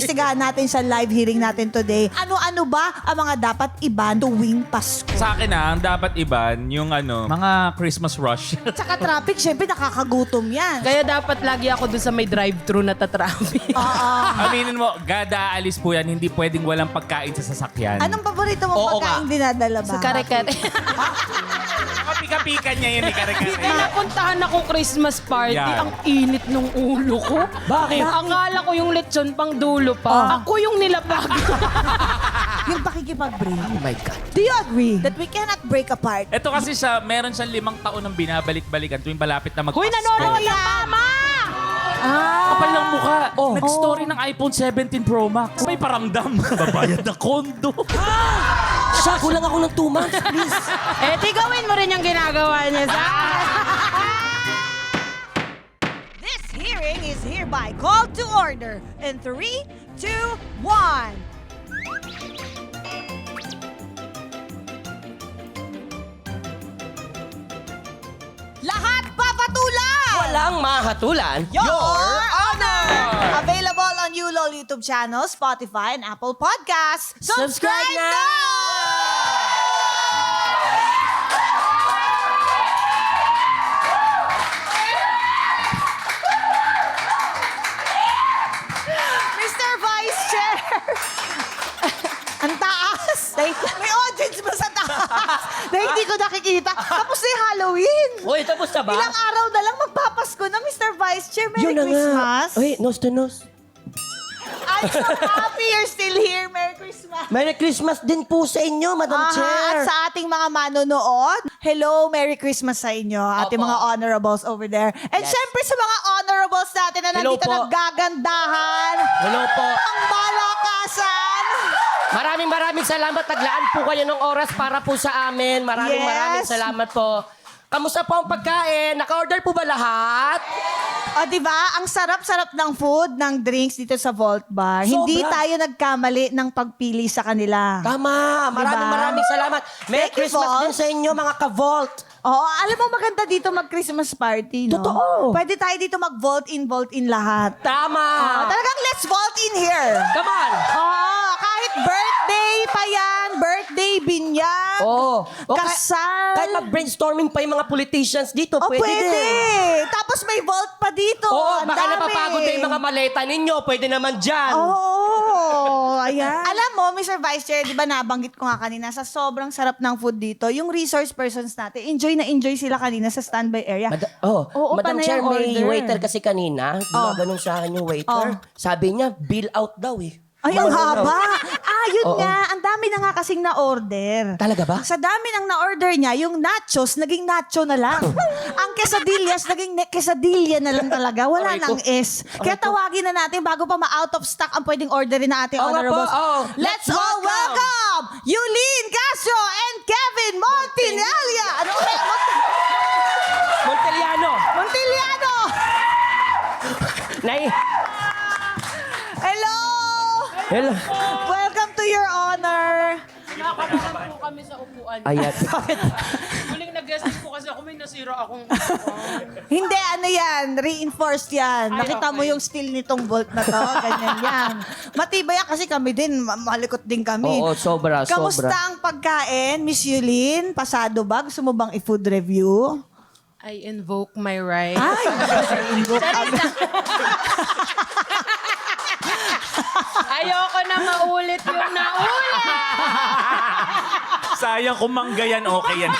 iimbestigahan natin sa live hearing natin today. Ano-ano ba ang mga dapat iban tuwing Pasko? Sa akin ang dapat iban yung mga Christmas rush. Tsaka traffic, syempre nakakagutom yan. Kaya dapat lagi ako dun sa may drive-thru na tatraffic. Oo. Aminin mo, gada alis po yan, hindi pwedeng walang pagkain sa sasakyan. Anong paborito mong Oo pagkain dinadala ba? Sa kare-kare. Kapika-pika niya yun, kare-kare. May napuntahan akong Christmas party. Yan. Ang init nung ulo ko. Bakit? Akala ko yung lechon pang dulo pa. Ako yung nilapag. Yung pakikipag-break. Oh my God. Do you agree that we cannot break apart? Ito kasi siya, meron siyang 5 taon ng binabalik-balikan tuwing malapit na magpasko. Hoy, nanonood ng mama! Kapal ng mukha. Oh. Nag-story ng iPhone 17 Pro Max. May paramdam. Babayad na kondo. Siya, kulang ako ng 2 months, please. Eh, di gawin mo rin yung ginagawa niya sa This hearing is hereby called to order in 3, 2, 1. Lahat papatulan! Walang mahatulan. Your Honor! Available on ULOL YouTube channel, Spotify, and Apple Podcasts. Subscribe now! Mr. Vice Chair! Ang taas! May audience ba sa taas? Na hindi ko nakikita. Tapos na yung Halloween. Uy, tapos na ba? Ilang araw na lang magpapasko na, Mr. Vice Chair. Merry Yun na Christmas. nga. Uy, nose to nose. I'm so happy you're still here. Merry Christmas. Merry Christmas din po sa inyo, Madam Aha, Chair. at sa ating mga manonood, hello, Merry Christmas sa inyo, ating Opo. mga honorables over there. And Yes. syempre sa mga honorables natin na Hello nandito po. naggagandahan, Hello po. ang balakasan. Maraming salamat. Taglaan po kayo ng oras para po sa amin. Maraming Yes. salamat po. Kamusta po ang pagkain? Naka-order po ba lahat? O, di ba? Ang sarap-sarap ng food, ng drinks dito sa Vault Bar. Sobra. Hindi tayo nagkamali ng pagpili sa kanila. Tama. Maraming salamat. Merry Thank you, Christmas Vault. din sa inyo, mga ka-Vault. Oo, alam mo maganda dito mag-Christmas party, no? Totoo. Pwede tayo dito mag-vault in lahat. Tama. Talagang let's vault in here. Come on. Kahit birthday pa yan, birthday, binyag, Oo. O kasal. Kahit mag-brainstorming pa yung mga politicians dito, Oh, pwede pwede. din. Tapos may vault pa dito. Oo, Ang baka dami. napapagod na yung mga maleta ninyo. Pwede naman dyan. Oo, ayan. Alam mo, Mr. Vice Chair, di ba nabanggit ko nga kanina, sa sobrang sarap ng food dito, yung resource persons natin, enjoy na enjoy sila kanina sa standby area. Oo, Madam panay Chair, ang may order. waiter kasi kanina. Gumaganong sa akin yung waiter. Sabi niya, bill out daw eh. Ay, ang Gumaganong. haba. Yun Oo. nga. Ang dami na nga kasing na-order. Talaga ba? Sa dami ng na-order niya, yung nachos, naging nacho na lang. Ang quesadillas, naging quesadilla na lang talaga. Wala Aray ko. nang S. Kaya tawagin na natin bago pa ma-out of stock ang pwedeng orderin na ating Oo nga po, honorables. oo. Let's Let's all welcome. welcome Yulin Castro and Kevin Montinalia. Ano ulit? Monteliano. Montiliano! Nay. Hello! Hello. Welcome to your honor. Nakakabalan po kami sa upuan. Ayan. Bakit? Muling nag-guest po kasi ako, may nasira akong... Hindi, ano yan, reinforced yan. Ay, Nakita mo okay. yung steel nitong bolt na to, ganyan yan. Matibay yan kasi kami din, malikot din kami. Oo, sobra. Kamusta ang pagkain, Miss Yulin? Pasado ba? Gusto mo bang i-food review? I invoke my right. Ay, Ayoko na maulit yung naulit. Sayang kung manggayan, okay yan.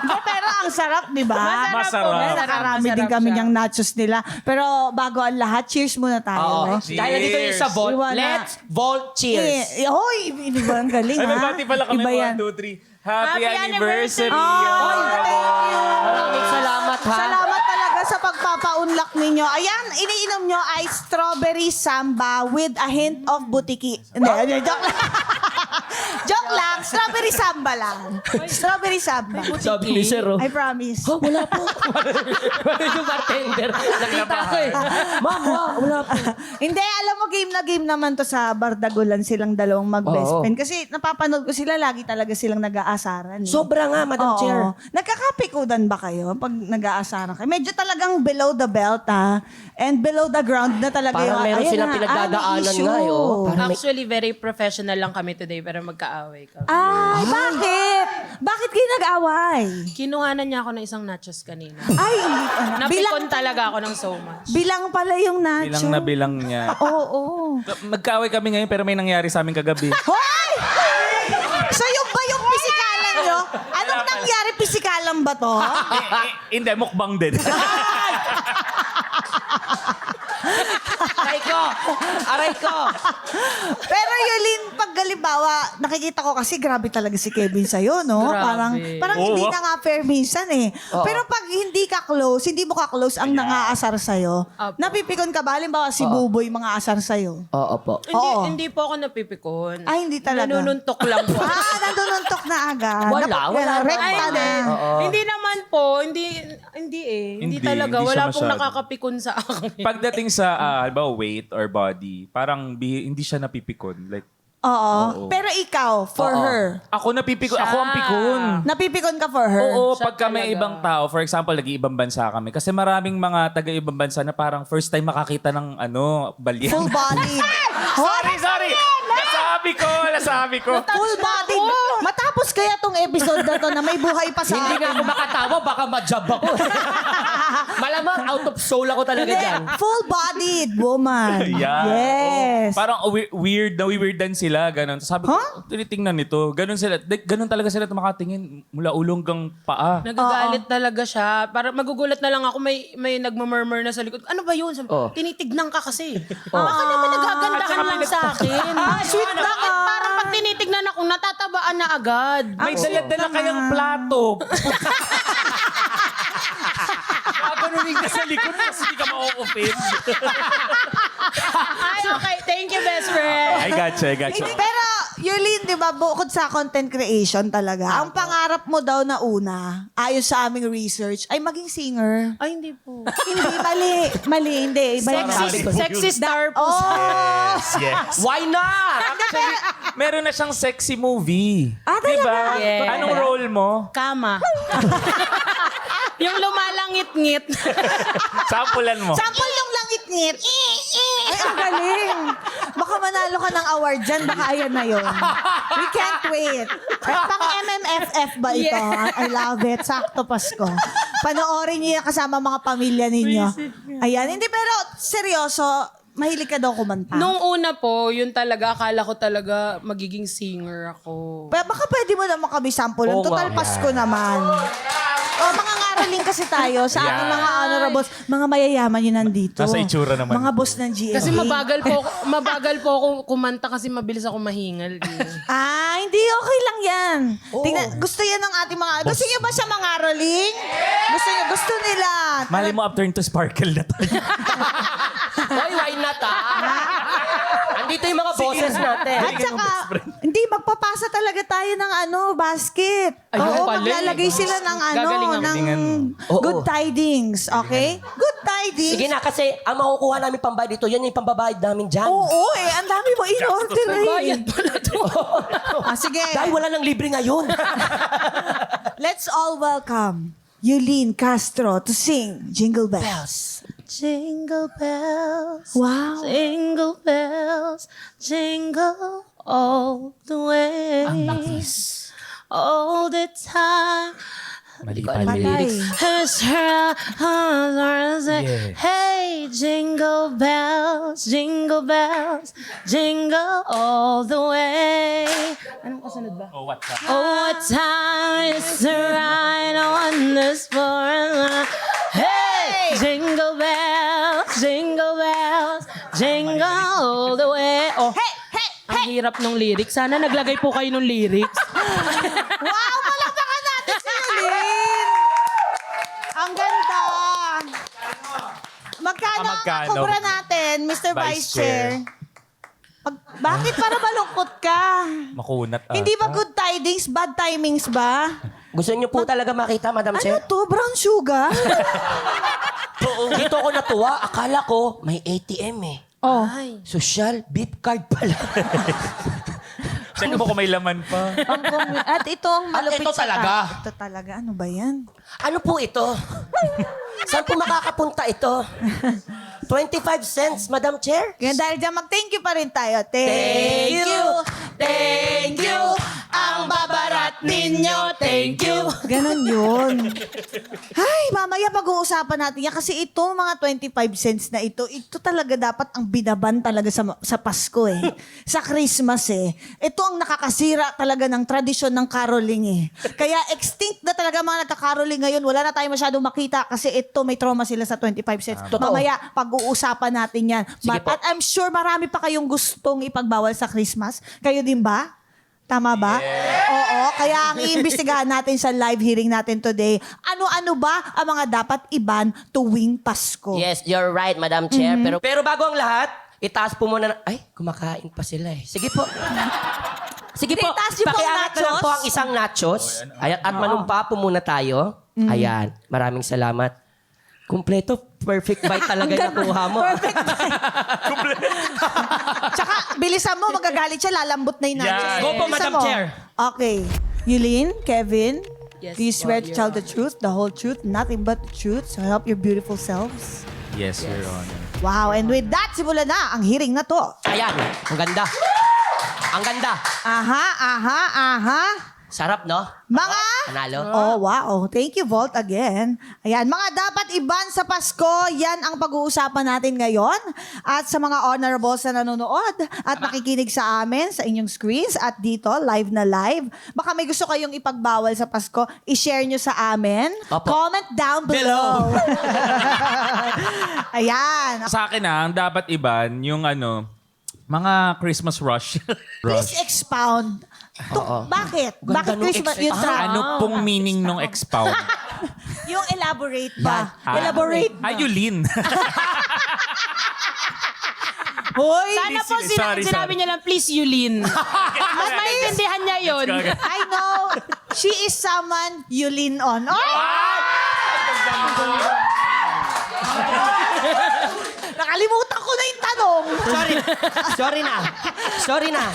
Hindi, pero ang sarap, di ba? Masarap. Nakarami din Masarap kami siya. yung nachos nila. Pero bago ang lahat, cheers muna tayo. Oo. no? Cheers. Dahil nandito yung sa Vault, Iwan na. let's Vault cheers. Hoy, hindi ba ang galing, Ay, ha? may pala kami. Iba yan. 1, 2, 3. Happy Happy anniversary! anniversary! Oh, thank you. Maraming salamat ha. Salamat talaga sa pagpapaunlak ninyo. Ayan, iniinom nyo ay strawberry samba with a hint of butiki. Hindi, joke lang. Joke lang, strawberry samba lang. Strawberry samba. Sabi ni Sir, oh. I promise. Oh, wala po. Wala yung bartender. Nakita ko eh. Ma'am, wala po. Hindi, alam mo, game na game naman to sa Bardagulan silang dalawang mag-best Oo. friend. Kasi napapanood ko sila, lagi talaga silang nag-aasaran. eh. Sobra nga, Madam Oo. Chair. Nagkakapikudan ba kayo pag nag-aasaran kayo? Medyo talagang below the belt, ha? And below the ground na talaga Parang meron ayan silang na, pinagdadaanan may issue. nga, eh, oh. Parang Actually, very professional lang kami today pero magkaaway kami. Ay, bakit? Bakit kayo nag-away? Kinuhanan niya ako ng isang nachos kanina. Ay, hindi pa na. Napikon talaga ako ng so much. Bilang pala yung nacho. Bilang na bilang niya. Oo. Magkaaway kami ngayon pero may nangyari sa amin kagabi. Hoy! So yung ba yung pisikalan nyo? Anong nangyari pisikalan ba to? Hindi, mukbang din. Aray ko! Pero Yulin, pag galimbawa, nakikita ko kasi grabe talaga si Kevin sa'yo, no? Grabe. Parang Oo, hindi ah. na nga fair minsan eh. Oo. Pero pag hindi ka close, hindi mo ka close ang nangaasar sa'yo, Apo. napipikon ka ba? Halimbawa si Buboy mga asar sa'yo. Oo po. Oo. Hindi po ako napipikon. Ay, hindi talaga. Nanununtok lang po. Nandununtok na agad. Wala Rekta Ay, na. hindi. Hindi naman po. Hindi eh. Hindi Hindi, talaga. hindi siya Wala pong masyado. nakakapikon sa akin. Pagdating sa halimbawa weight or body, parang hindi siya napipikon. Like, Oo. Pero ikaw, for Oo. her. ako napipikon. Ako ang pikon. Napipikon ka for her. Oo, Siya pagka may talaga. ibang tao, for example, nag-iibang bansa kami. Kasi maraming mga taga-ibang bansa na parang first time makakita ng balyan. Full body. sorry! Nasabi ko. Full body. Matapos kaya tong episode na to na may buhay pa sa Hindi nga ako makatawa, baka ma-job ako. Malamang out of soul ako talaga dyan. Full-bodied woman. Yeah. Yes. Oo. Parang weirdan sila, ganun. Sabi ko, tinitingnan nito. Ganun sila. Ganun talaga sila makatingin mula ulong hanggang paa. Nagagalit talaga siya. Para magugulat na lang ako, may nagmamurmur na sa likod. Ano ba yun? Sabi, Oh. Tinitignan ka kasi. Baka naman nagagandahan lang sa akin. sweet na Bakit parang pag tinitignan ako, natatabaan na agad? May dala-dala kayang plato. Gaganunin ka sa likod kasi hindi ka ma-offend. Ay, okay. Thank you, best friend. I gotcha. Pero, Yulin, di ba, bukod sa content creation talaga, ang pangarap mo daw na una, ayon sa aming research, ay maging singer. Ay, hindi po. Hindi, mali, hindi. Iba yung Sexy, sabi ko. sexy star po. Oh! Yes. Why not? Actually, meron na siyang sexy movie. Ah, talaga? Diba? Yes. Anong role mo? Kama. Yung lumalangit-ngit. Sampulan mo. Sample yung langit-ngit. Ay, ang galing. Baka manalo ka ng award dyan. Baka ayan na yun. We can't wait. Pang MMFF ba ito? I love it. Sakto Pasko. Panoorin niyo yan kasama mga pamilya ninyo. Ayan. Hindi, pero seryoso, mahilig ka daw kumanta. Nung una po, yun talaga, akala ko talaga magiging singer ako. Baka pwede mo naman kami sample. Oo Total nga. Pasko naman. Mga ngaraling kasi tayo sa ating mga honorables. Mga mayayaman yun nandito. Nasa itsura naman. Mga boss ng GMA. Kasi mabagal po ako kumanta kasi mabilis ako mahingal. Hindi. Okay lang yan. Tingnan, gusto yan ng ating mga... Gusto niyo ba siya mga ngaraling? Gusto nila. Mali mo upturn to sparkle na tayo. Hoy, why not Andito yung mga boses natin. At saka, hindi, magpapasa talaga tayo ng basket. Ayun Oo, pala. maglalagay sila ng Gagaling ako. ng Oo. good tidings. Okay? Good tidings. Sige na, kasi ang makukuha namin pambayad dito, yan yung pambabayad namin dyan. Oo, ang dami mo in-order Bayad pala to. Sige. Dahil wala nang libre ngayon. Let's all welcome Yulin Castro to sing Jingle Bells. Jingle bells. Wow. Jingle bells. Jingle all the way. All the time. Patay. Hey, jingle bells, jingle bells, jingle all the way. Anong kasunod ba? Oh, what's up? Oh, what time is to ride on this foreign. Hey, jingle bells, jingle bells, jingle all the way. Oh, Hey, hey, ang hirap ng lyrics. Sana naglagay po kayo ng lyrics. wow, palakpakan natin si Yulin. Ang ganda. Magkano ang Magkano? kubra natin, Mr. Vice Vice Chair? Bakit para malungkot ka? Makunat. Hindi ba good tidings, bad timings ba? Gusto niyo po talaga makita, Madam Ano Chair? to? Brown sugar? Dito ako natuwa. Akala ko may ATM eh. Oh. Social beep card pala. Check mo kung may laman pa. At ito ang malupit ito sa talaga? Ito talaga. Ano ba yan? Ano po ito? Saan po makakapunta ito? 25 cents, Madam Chair. Kaya dahil dyan, mag-thank you pa rin tayo. Thank you. Thank you. Ang babarat ninyo. Thank you. Ganon yun. Ay, mamaya pag-uusapan natin yan kasi ito, mga 25 cents na ito talaga dapat ang binaban talaga sa Pasko eh. Sa Christmas eh. Ito ang nakakasira talaga ng tradisyon ng caroling eh. Kaya extinct na talaga mga nagka-caroling ngayon. Wala na tayo masyadong makita kasi ito may trauma sila sa 25 cents. Totoo. Mamaya pag-uusapan natin yan. Sige po. At I'm sure marami pa kayong gustong ipagbawal sa Christmas. Kayo din ba? Tama ba? Oo. Kaya ang iimbestigahan natin sa live hearing natin today, ano-ano ba ang mga dapat iban tuwing Pasko? Yes, you're right, Madam Chair. Pero bago ang lahat, itaas po muna. Ay, kumakain pa sila eh. Sige po. Sige po, Itaas niyo po ang pakiangat na lang nachos. po ang isang nachos. Ayan, at manumpa po muna tayo. Ayan, maraming salamat. Kumpleto, perfect bite talaga yung nakuha mo. Perfect bite. Tsaka, bilisan mo, magagalit siya, lalambot na yung nachos. Yan. Go po, Bilisan Madam mo. Chair. Okay. Yulin, Kevin, Yes, please po, swear to Your tell the truth, the whole truth, nothing but the truth, so help your beautiful selves. Yes, Your Honor. Wow, and with that, simulan na ang hearing na to. Ayan, ang ganda. Ang ganda. Aha. Sarap, no? Mga... Panalo. Oh, wow. Thank you, Volt, again. Ayan, mga dapat iban sa Pasko, yan ang pag-uusapan natin ngayon. At sa mga honorables na nanonood at nakikinig sa amin, sa inyong screens, at dito, live na live. Baka may gusto kayong ipagbawal sa Pasko, i-share nyo sa amin. Opo. Comment down below. Ayan. Sa akin ang dapat iban yung mga Christmas rush. Please expound. Bakit? Ganda Bakit nung Christmas? Yung Ano pong meaning nung expound? yung elaborate ba? Ah, Elaborate ba? Ayulin. Hoy! Sana po Sorry, sinabi niya lang, please, Yulin. Mas maintindihan niya yun. I know. She is someone you lean on. Oh! Nakalimutan ko na yung tanong. Sorry na.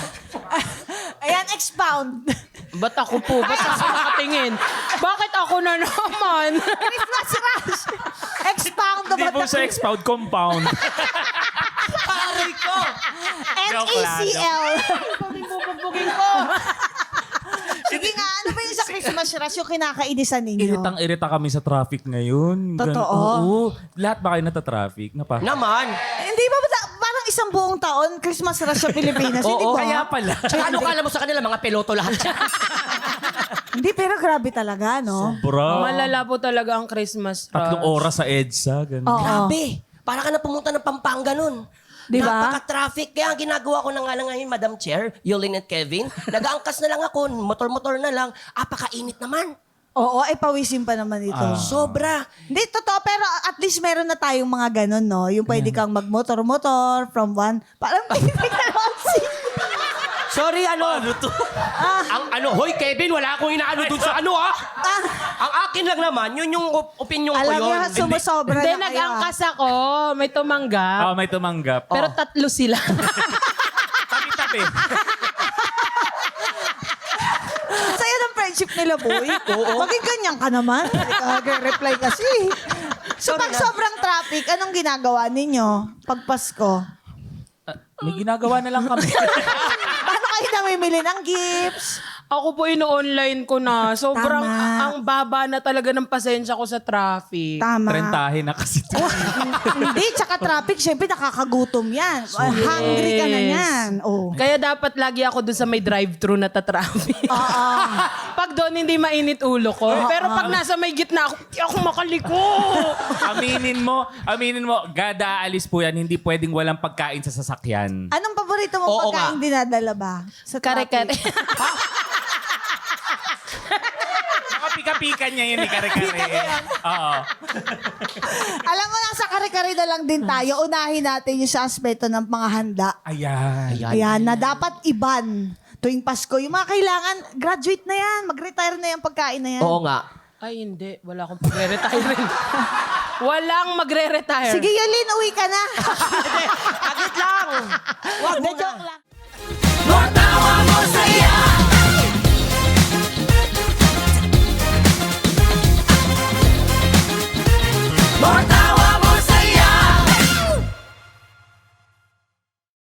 Ayan, expound. Ba't ako po? Ba't ako nakatingin? Bakit ako na naman? Christmas rush. Expound Hindi po about sa expound, compound. Aray ko. NACL. Bubugin ko. Sige nga, ano ba yung sa Christmas rush yung kinakainisan ninyo? Iritang-irita kami sa traffic ngayon. Totoo? Oo. Lahat ba kayo nata-traffic? Naman. Hindi ba parang isang buong taon Christmas rush sa Pilipinas? Hindi Oo, ba? Kaya pala. Tsaka ano kala mo sa kanila, mga peloto lahat. Hindi, pero grabe talaga, no? Bro. Malala po talaga ang Christmas rush. 3 oras sa EDSA. Ganun. Oo. Grabe. Para ka na pumunta ng Pampanga nun. Di ba? Napaka-traffic. Kaya ang ginagawa ko na nga lang ngayon, Madam Chair, Yulin at Kevin, nag-aangkas na lang ako, motor-motor na lang. Apakainit naman. Oo, ay pawisin pa naman ito. Sobra. Hindi, totoo, pero at least meron na tayong mga ganun, no? Yung pwede kang magmotor-motor from one... Parang hindi ka Sorry, ano? Hoy, Kevin, wala akong inaano dun sa ano, Ang akin lang naman, yun yung opinion ko Alam yun. niyo, sumusobra Hindi, na kayo. nag-angkas ako. May tumanggap. May tumanggap. Pero 3 sila. Tabi-tabi. Saya ng friendship nila, boy. Maging ganyan ka naman. Nag-reply kasi. So, pag sobrang traffic, anong ginagawa ninyo pag Pasko? May ginagawa na lang kami. Paano kayo namimili ng gifts? Ako po ino-online ko na. Sobrang Tama. ang baba na talaga ng pasensya ko sa traffic. Tama. Trentahe na kasi. Hindi, tsaka traffic, syempre nakakagutom yan. Hungry ka na yan. Oh. Kaya dapat lagi ako doon sa may drive-thru na ta-traffic. Pag doon hindi mainit ulo ko. Pero pag nasa may gitna ako, di ako makaliko. aminin mo, gada alis po yan, hindi pwedeng walang pagkain sa sasakyan. Anong paborito mong Oo pagkain dinadala ba? Sa traffic? Kare-kare. Nakapika-pika niya yun ni Kare-Kare. Oo. Alam mo, nasa kare-kare na lang din tayo. Unahin natin yung sa aspeto ng mga handa. Ayan. Ayan, na dapat iban tuwing Pasko. Yung mga kailangan, graduate na yan. Mag-retire na yung pagkain na yan. Oo nga. Ay, hindi. Wala akong magre-retire. Walang magre-retire. Sige, Yolin, uwi ka na. Agit lang. Wag mo Joke lang. More tawa mo saya. More